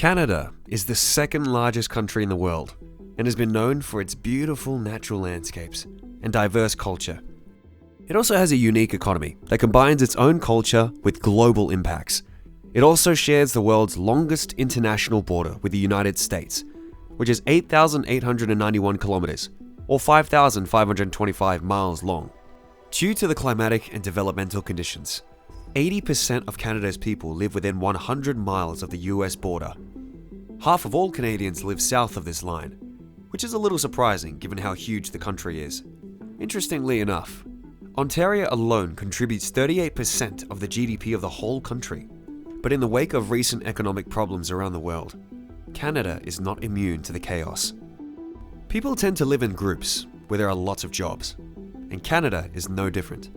Canada is the second largest country in the world and has been known for its beautiful natural landscapes and diverse culture. It also has a unique economy that combines its own culture with global impacts. It also shares the world's longest international border with the United States, which is 8,891 kilometers, or 5,525 miles long. Due to the climatic and developmental conditions, 80% of Canada's people live within 100 miles of the US border. Half of all Canadians live south of this line, which is a little surprising given how huge the country is. Interestingly enough, Ontario alone contributes 38% of the GDP of the whole country. But in the wake of recent economic problems around the world, Canada is not immune to the chaos. People tend to live in groups where there are lots of jobs, and Canada is no different.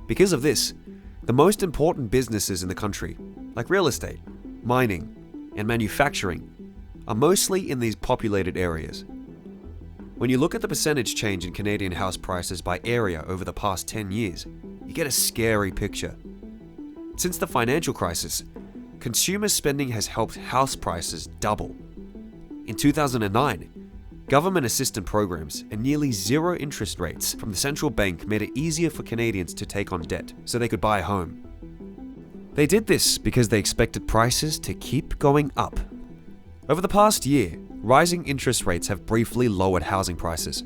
Because of this, the most important businesses in the country, like real estate, mining, and manufacturing, are mostly in these populated areas. When you look at the percentage change in Canadian house prices by area over the past 10 years, you get a scary picture. Since the financial crisis, consumer spending has helped house prices double. In 2009, government assistance programs and nearly zero interest rates from the central bank made it easier for Canadians to take on debt so they could buy a home. They did this because they expected prices to keep going up. Over the past year, rising interest rates have briefly lowered housing prices,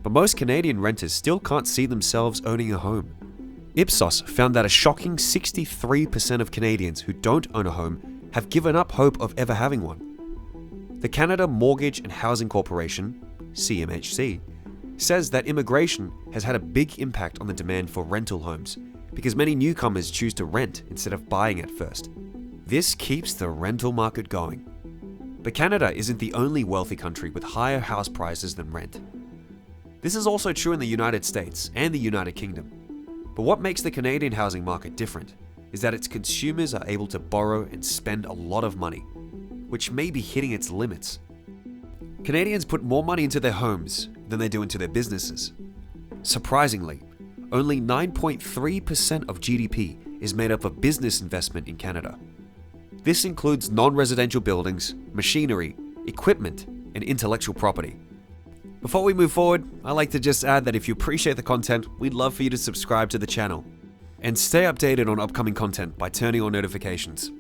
but most Canadian renters still can't see themselves owning a home. Ipsos found that a shocking 63% of Canadians who don't own a home have given up hope of ever having one. The Canada Mortgage and Housing Corporation, CMHC, says that immigration has had a big impact on the demand for rental homes because many newcomers choose to rent instead of buying at first. This keeps the rental market going. But Canada isn't the only wealthy country with higher house prices than rent. This is also true in the United States and the United Kingdom. But what makes the Canadian housing market different is that its consumers are able to borrow and spend a lot of money, which may be hitting its limits. Canadians put more money into their homes than they do into their businesses. Surprisingly, only 9.3% of GDP is made up of business investment in Canada. This includes non-residential buildings, machinery, equipment, and intellectual property. Before we move forward, I'd like to just add that if you appreciate the content, we'd love for you to subscribe to the channel and stay updated on upcoming content by turning on notifications.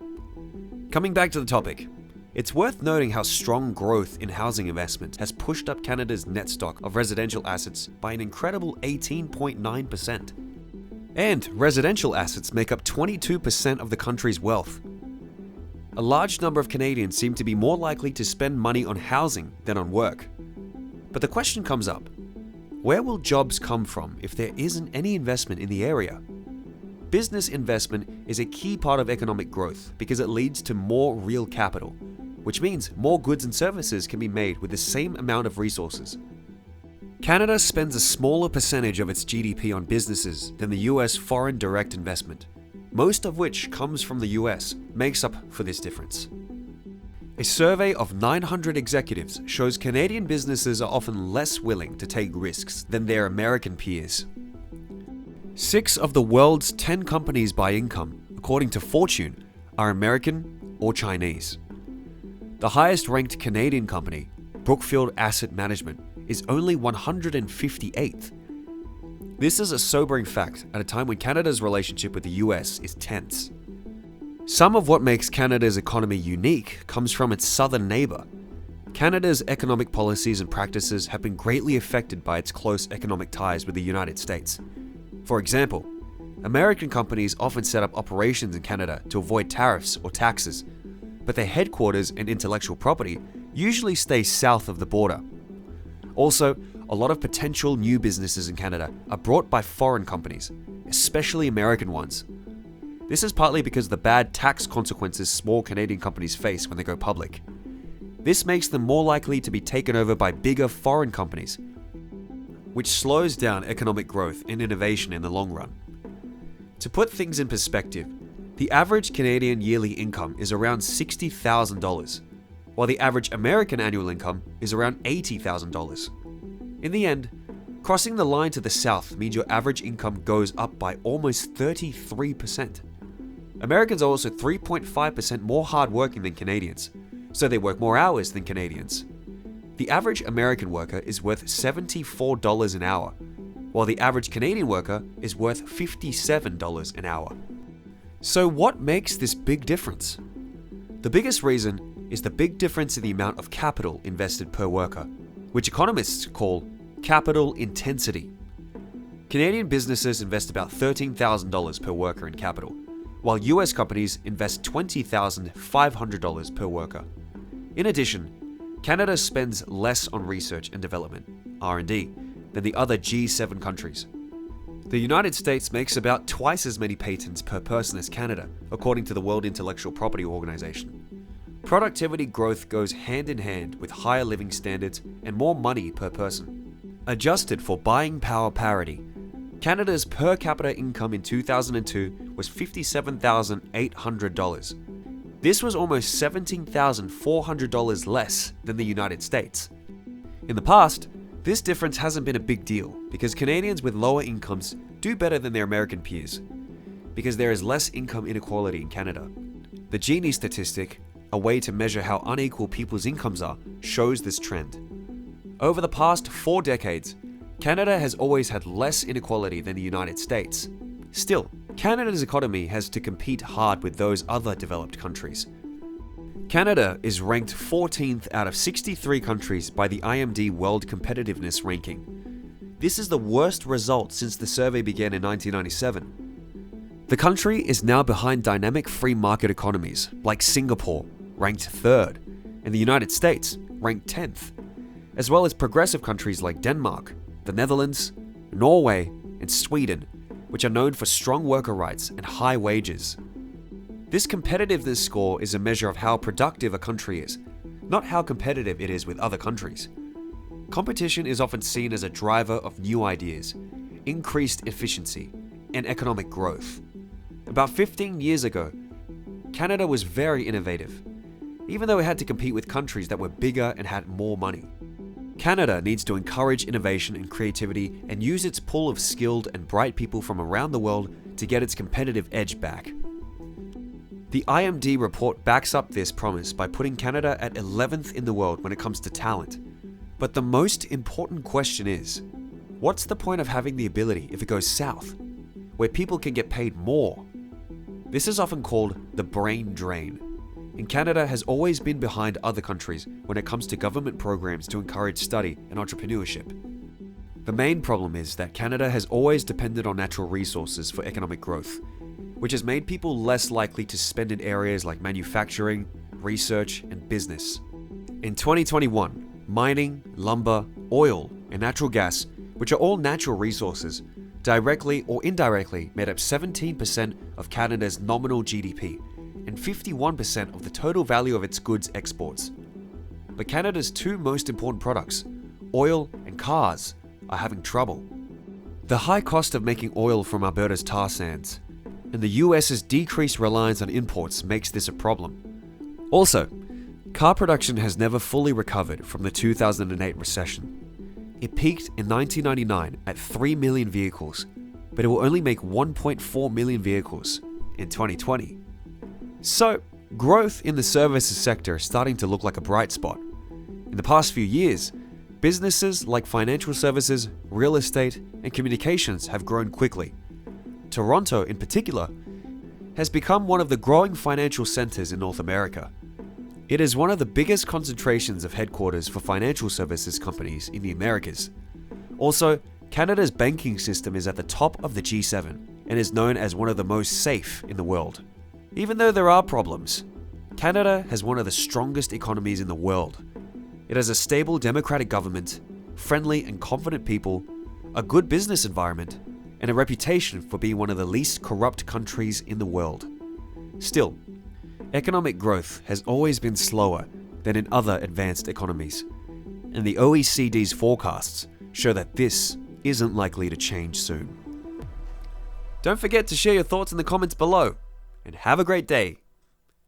Coming back to the topic, it's worth noting how strong growth in housing investment has pushed up Canada's net stock of residential assets by an incredible 18.9%. And residential assets make up 22% of the country's wealth. A large number of Canadians seem to be more likely to spend money on housing than on work. But the question comes up, where will jobs come from if there isn't any investment in the area? Business investment is a key part of economic growth because it leads to more real capital, which means more goods and services can be made with the same amount of resources. Canada spends a smaller percentage of its GDP on businesses than the US foreign direct investment, most of which comes from the US, makes up for this difference. A survey of 900 executives shows Canadian businesses are often less willing to take risks than their American peers. 6 of the world's 10 companies by income, according to Fortune, are American or Chinese. The highest ranked Canadian company, Brookfield Asset Management, is only 158th. This is a sobering fact at a time when Canada's relationship with the US is tense. Some of what makes Canada's economy unique comes from its southern neighbor. Canada's economic policies and practices have been greatly affected by its close economic ties with the United States. For example, American companies often set up operations in Canada to avoid tariffs or taxes, but their headquarters and intellectual property usually stay south of the border. Also, a lot of potential new businesses in Canada are brought by foreign companies, especially American ones. This is partly because of the bad tax consequences small Canadian companies face when they go public. This makes them more likely to be taken over by bigger foreign companies, which slows down economic growth and innovation in the long run. To put things in perspective, the average Canadian yearly income is around $60,000, while the average American annual income is around $80,000. In the end, crossing the line to the south means your average income goes up by almost 33%. Americans are also 3.5% more hardworking than Canadians, so they work more hours than Canadians. The average American worker is worth $74 an hour, while the average Canadian worker is worth $57 an hour. So what makes this big difference? The biggest reason is the big difference in the amount of capital invested per worker, which economists call capital intensity. Canadian businesses invest about $13,000 per worker in capital, while US companies invest $20,500 per worker. In addition, Canada spends less on research and development, R&D, than the other G7 countries. The United States makes about twice as many patents per person as Canada, according to the World Intellectual Property Organization. Productivity growth goes hand in hand with higher living standards and more money per person. Adjusted for buying power parity, Canada's per capita income in 2002 was $57,800. This was almost $17,400 less than the United States. In the past, this difference hasn't been a big deal because Canadians with lower incomes do better than their American peers, because there is less income inequality in Canada. The Gini statistic, a way to measure how unequal people's incomes are, shows this trend. Over the past 4 decades, Canada has always had less inequality than the United States. Still, Canada's economy has to compete hard with those other developed countries. Canada is ranked 14th out of 63 countries by the IMD World Competitiveness Ranking. This is the worst result since the survey began in 1997. The country is now behind dynamic free market economies like Singapore, ranked 3rd, and the United States, ranked 10th, as well as progressive countries like Denmark, the Netherlands, Norway, and Sweden, which are known for strong worker rights and high wages. This competitiveness score is a measure of how productive a country is, not how competitive it is with other countries. Competition is often seen as a driver of new ideas, increased efficiency, and economic growth. About 15 years ago, Canada was very innovative, even though it had to compete with countries that were bigger and had more money. Canada needs to encourage innovation and creativity and use its pool of skilled and bright people from around the world to get its competitive edge back. The IMD report backs up this promise by putting Canada at 11th in the world when it comes to talent. But the most important question is, what's the point of having the ability if it goes south, where people can get paid more? This is often called the brain drain, and Canada has always been behind other countries when it comes to government programs to encourage study and entrepreneurship. The main problem is that Canada has always depended on natural resources for economic growth, which has made people less likely to spend in areas like manufacturing, research, and business. In 2021, mining, lumber, oil, and natural gas, which are all natural resources, directly or indirectly made up 17% of Canada's nominal GDP and 51% of the total value of its goods exports. But Canada's 2 most important products, oil and cars, are having trouble. The high cost of making oil from Alberta's tar sands and the US's decreased reliance on imports makes this a problem. Also, car production has never fully recovered from the 2008 recession. It peaked in 1999 at 3 million vehicles, but it will only make 1.4 million vehicles in 2020. So, growth in the services sector is starting to look like a bright spot. In the past few years, businesses like financial services, real estate, and communications have grown quickly. Toronto, in particular, has become one of the growing financial centers in North America. It is one of the biggest concentrations of headquarters for financial services companies in the Americas. Also, Canada's banking system is at the top of the G7 and is known as one of the most safe in the world. Even though there are problems, Canada has one of the strongest economies in the world. It has a stable democratic government, friendly and confident people, a good business environment, and a reputation for being one of the least corrupt countries in the world. Still, economic growth has always been slower than in other advanced economies, and the OECD's forecasts show that this isn't likely to change soon. Don't forget to share your thoughts in the comments below, and have a great day.